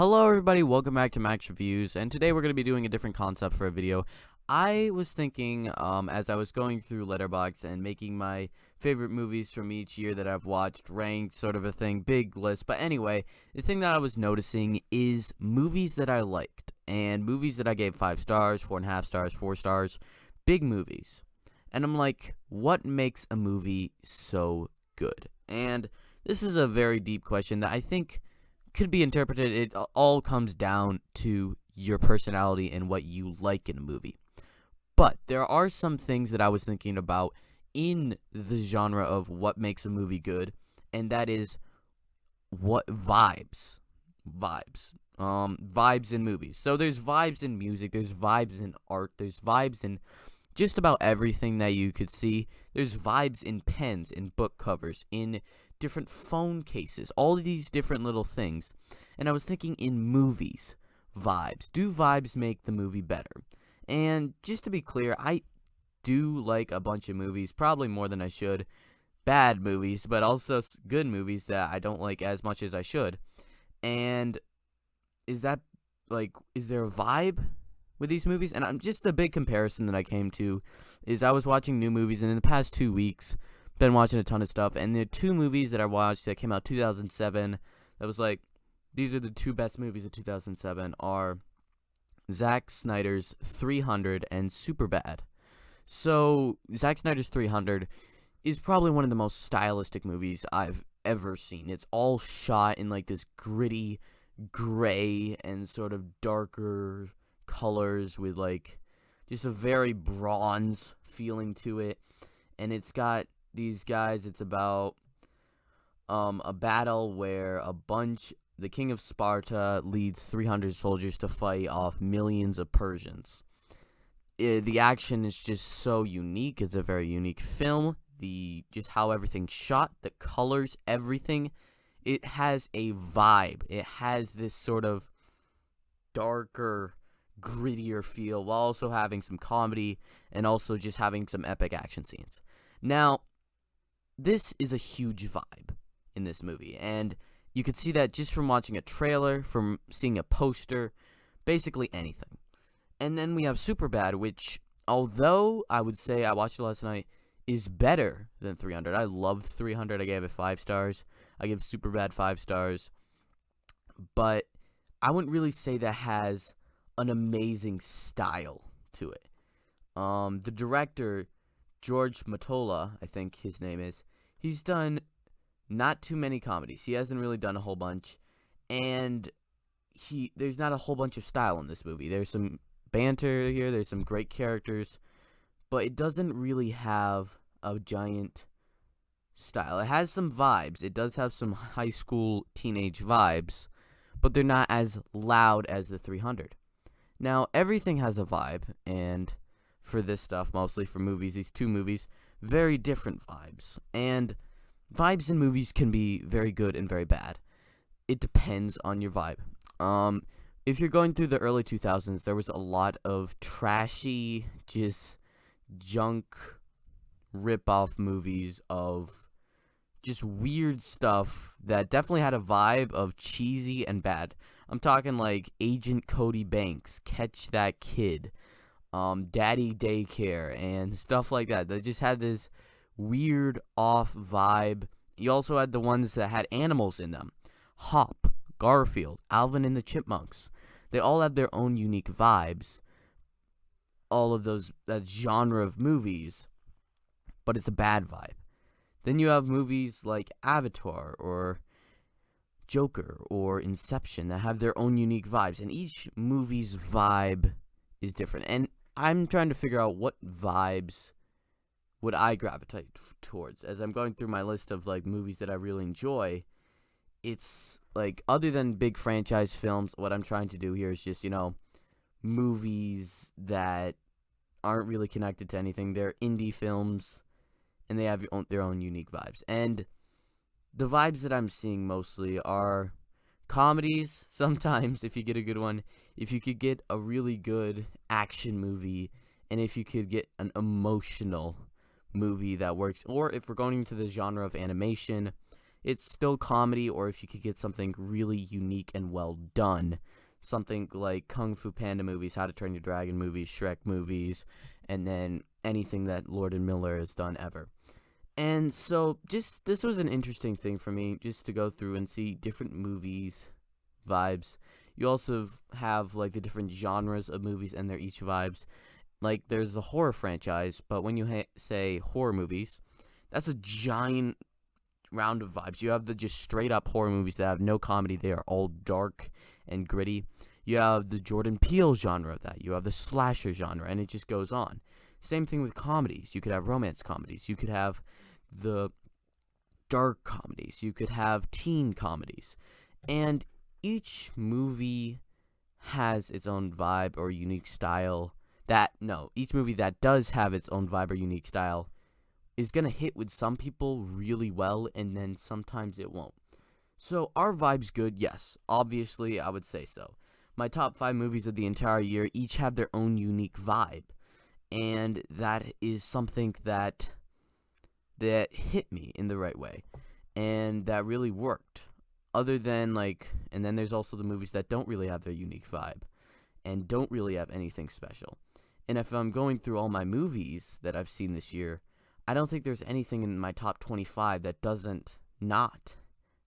Hello everybody, welcome back to Max Reviews, and today we're going to be doing a different concept for a video. I was thinking, as I was going through Letterboxd and making my favorite movies from each year that I've watched, ranked, sort of a thing, big list, but anyway, the thing that I was noticing is movies that I liked, and movies that I gave 5 stars, 4.5 stars, 4 stars, big movies. And I'm like, what makes a movie so good? And this is a very deep question that I think could be interpreted. It all comes down to your personality and what you like in a movie. But there are some things that I was thinking about in the genre of what makes a movie good, and that is what vibes in movies. So there's vibes in music, there's vibes in art, there's vibes in just about everything that you could see. There's vibes in pens, in book covers, in different phone cases, all of these different little things. And I was thinking, in movies, vibes. Do vibes make the movie better? And just to be clear, I do like a bunch of movies, probably more than I should. Bad movies, but also good movies that I don't like as much as I should. And is there a vibe with these movies? And just the big comparison that I came to is I was watching new movies, and in the past 2 weeks, been watching a ton of stuff, and the 2 movies that I watched that came out 2007, that was like, these are the 2 best movies of 2007, are Zack Snyder's 300 and Superbad. So, Zack Snyder's 300 is probably one of the most stylistic movies I've ever seen. It's all shot in like this gritty, gray, and sort of darker colors with like just a very bronze feeling to it, and it's got these guys. It's about a battle where the king of Sparta leads 300 soldiers to fight off millions of Persians. The action is just so unique. It's a very unique film. Just how everything's shot, the colors, everything. It has a vibe. It has this sort of darker, grittier feel while also having some comedy and also just having some epic action scenes. Now, this is a huge vibe in this movie, and you could see that just from watching a trailer, from seeing a poster, basically anything. And then we have Superbad, which, although I would say I watched it last night, is better than 300. I loved 300. I gave it 5 stars. I give Superbad 5 stars. But I wouldn't really say that has an amazing style to it. The director, George Matola, I think his name is, he's done not too many comedies. He hasn't really done a whole bunch, and there's not a whole bunch of style in this movie. There's some banter here, there's some great characters, but it doesn't really have a giant style. It has some vibes. It does have some high school teenage vibes, but they're not as loud as the 300. Now, everything has a vibe, and for this stuff, mostly for movies, these 2 movies, very different vibes. And vibes in movies can be very good and very bad. It depends on your vibe. If you're going through the early 2000s, there was a lot of trashy, just junk rip-off movies of just weird stuff that definitely had a vibe of cheesy and bad. I'm talking like Agent Cody Banks, Catch That Kid, Daddy Daycare, and stuff like that. They just had this weird off vibe. You also had the ones that had animals in them. Hop, Garfield, Alvin and the Chipmunks. They all have their own unique vibes. All of that genre of movies, but it's a bad vibe. Then you have movies like Avatar or Joker or Inception that have their own unique vibes, and each movie's vibe is different. And I'm trying to figure out what vibes would I gravitate towards as I'm going through my list of like movies that I really enjoy. It's like, other than big franchise films, what I'm trying to do here is just, movies that aren't really connected to anything. They're indie films, and they have their own unique vibes. And the vibes that I'm seeing mostly are comedies, sometimes, if you get a good one, if you could get a really good action movie, and if you could get an emotional movie that works, or if we're going into the genre of animation, it's still comedy, or if you could get something really unique and well done, something like Kung Fu Panda movies, How to Train Your Dragon movies, Shrek movies, and then anything that Lord and Miller has done ever. And so just this was an interesting thing for me, just to go through and see different movies, vibes. You also have like the different genres of movies and their each vibes. Like there's the horror franchise, but when you say horror movies, that's a giant round of vibes. You have the just straight up horror movies that have no comedy. They are all dark and gritty. You have the Jordan Peele genre of that. You have the slasher genre, and it just goes on. Same thing with comedies. You could have romance comedies. You could have the dark comedies. You could have teen comedies. And each movie has its own vibe or unique style. Each movie that does have its own vibe or unique style is going to hit with some people really well, and then sometimes it won't. So, are vibes good? Yes. Obviously, I would say so. My top 5 movies of the entire year each have their own unique vibe. And that is something that hit me in the right way. And that really worked. Other than, and then there's also the movies that don't really have their unique vibe. And don't really have anything special. And if I'm going through all my movies that I've seen this year, I don't think there's anything in my top 25 that doesn't not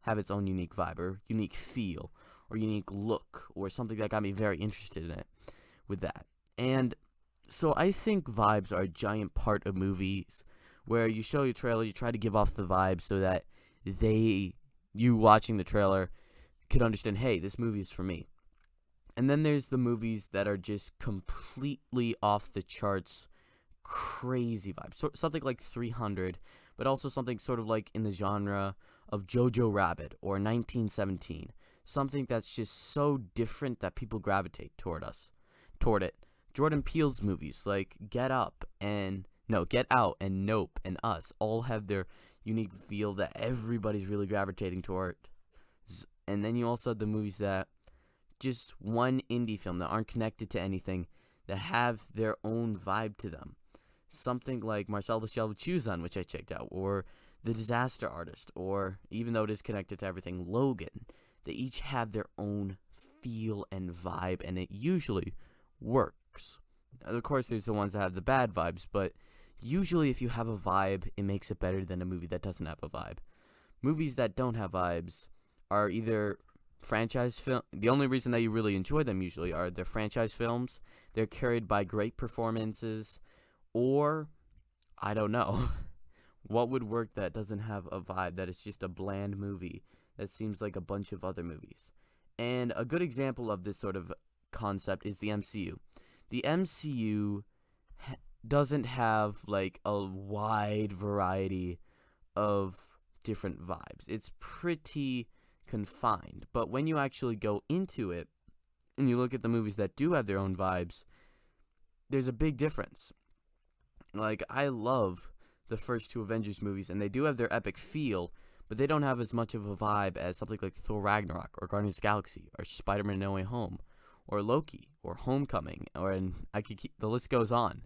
have its own unique vibe or unique feel or unique look or something that got me very interested in it with that. And so I think vibes are a giant part of movies where you show your trailer, you try to give off the vibe so that you watching the trailer could understand, hey, this movie is for me. And then there's the movies that are just completely off the charts, crazy vibes. So, something like 300, but also something sort of like in the genre of Jojo Rabbit or 1917. Something that's just so different that people gravitate toward it. Jordan Peele's movies like Get Out and Nope and Us all have their unique feel that everybody's really gravitating toward. And then you also have the movies that just one indie film that aren't connected to anything that have their own vibe to them. Something like Marcel the Shell with Shoes On, which I checked out, or The Disaster Artist, or even though it is connected to everything, Logan. They each have their own feel and vibe, and it usually works. Of course, there's the ones that have the bad vibes, but usually if you have a vibe, it makes it better than a movie that doesn't have a vibe. Movies that don't have vibes are either franchise film. The only reason that you really enjoy them usually are they're franchise films. They're carried by great performances, or I don't know what would work that doesn't have a vibe, that is just a bland movie that seems like a bunch of other movies. And a good example of this sort of concept is the MCU. The MCU doesn't have like a wide variety of different vibes. It's pretty confined. But when you actually go into it and you look at the movies that do have their own vibes, there's a big difference. Like, I love the first 2 Avengers movies, and they do have their epic feel, but they don't have as much of a vibe as something like Thor Ragnarok, or Guardians of the Galaxy, or Spider-Man No Way Home, or Loki, or Homecoming, the list goes on.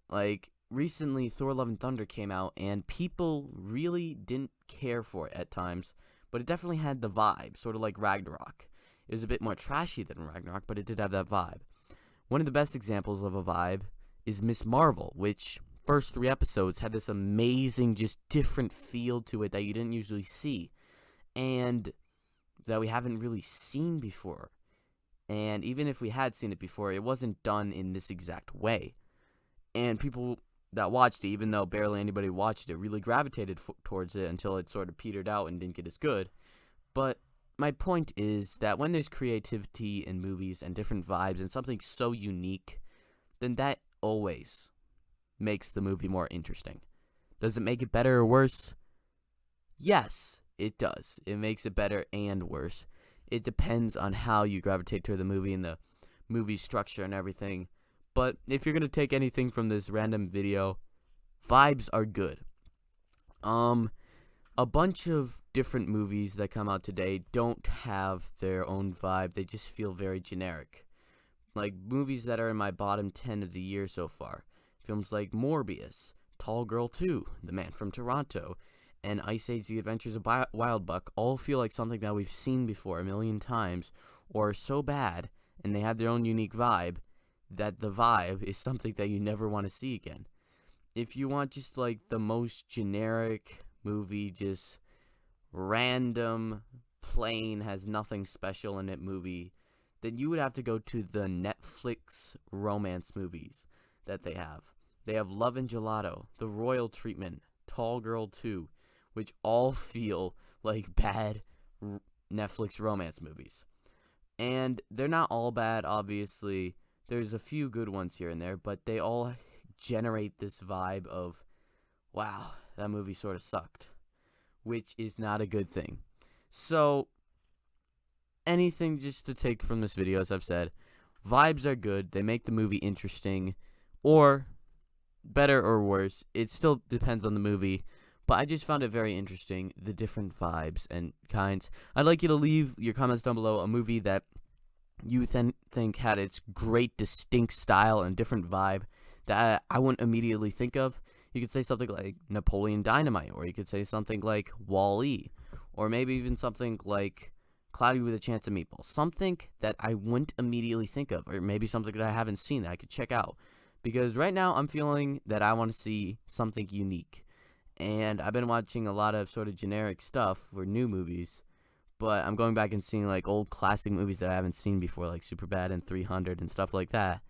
Like, recently, Thor Love and Thunder came out, and people really didn't care for it at times, but it definitely had the vibe, sort of like Ragnarok. It was a bit more trashy than Ragnarok, but it did have that vibe. One of the best examples of a vibe is Miss Marvel, which first 3 episodes had this amazing, just different feel to it that you didn't usually see, and that we haven't really seen before. And even if we had seen it before, it wasn't done in this exact way. And people that watched it, even though barely anybody watched it, really gravitated towards it until it sort of petered out and didn't get as good. But my point is that when there's creativity in movies and different vibes and something so unique, then that always makes the movie more interesting. Does it make it better or worse? Yes, it does. It makes it better and worse. It depends on how you gravitate toward the movie and the movie structure and everything. But if you're going to take anything from this random video, vibes are good. A bunch of different movies that come out today don't have their own vibe. They just feel very generic. Like movies that are in my bottom 10 of the year so far. Films like Morbius, Tall Girl 2, The Man from Toronto, and Ice Age: The Adventures of Wild Buck all feel like something that we've seen before a million times, or are so bad, and they have their own unique vibe, that the vibe is something that you never want to see again. If you want just like the most generic movie, just random, plain, has nothing special in it movie, then you would have to go to the Netflix romance movies that they have. They have Love and Gelato, The Royal Treatment, Tall Girl 2, which all feel like bad Netflix romance movies. And they're not all bad, obviously. There's a few good ones here and there, but they all generate this vibe of, wow, that movie sort of sucked, which is not a good thing. So, anything just to take from this video, as I've said, vibes are good. They make the movie interesting, or better or worse. It still depends on the movie, but I just found it very interesting, the different vibes and kinds. I'd like you to leave your comments down below a movie that you think had its great distinct style and different vibe that I wouldn't immediately think of. You could say something like Napoleon Dynamite, or you could say something like Wall-E, or maybe even something like Cloudy with a Chance of Meatballs. Something that I wouldn't immediately think of, or maybe something that I haven't seen that I could check out. Because right now I'm feeling that I want to see something unique. And I've been watching a lot of sort of generic stuff for new movies, but I'm going back and seeing like old classic movies that I haven't seen before, like Superbad and 300 and stuff like that.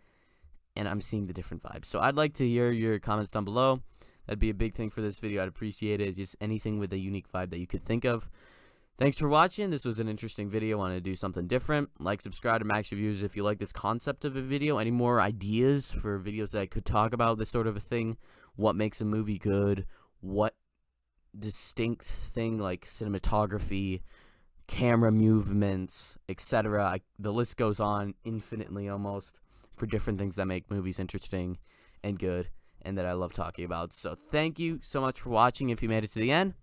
And I'm seeing the different vibes. So I'd like to hear your comments down below. That'd be a big thing for this video. I'd appreciate it. Just anything with a unique vibe that you could think of. Thanks for watching. This was an interesting video. I wanted to do something different. Like, subscribe to Max Reviews if you like this concept of a video. Any more ideas for videos that I could talk about this sort of a thing? What makes a movie good? What distinct thing like cinematography, camera movements, etc. The list goes on infinitely almost for different things that make movies interesting and good and that I love talking about. So thank you so much for watching. If you made it to the end,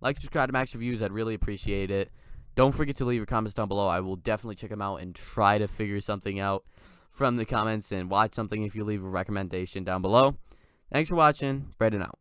like, subscribe to Max Reviews. I'd really appreciate it. Don't forget to leave your comments down below. I will definitely check them out and try to figure something out from the comments and watch something if you leave a recommendation down below. Thanks for watching. Brandon out.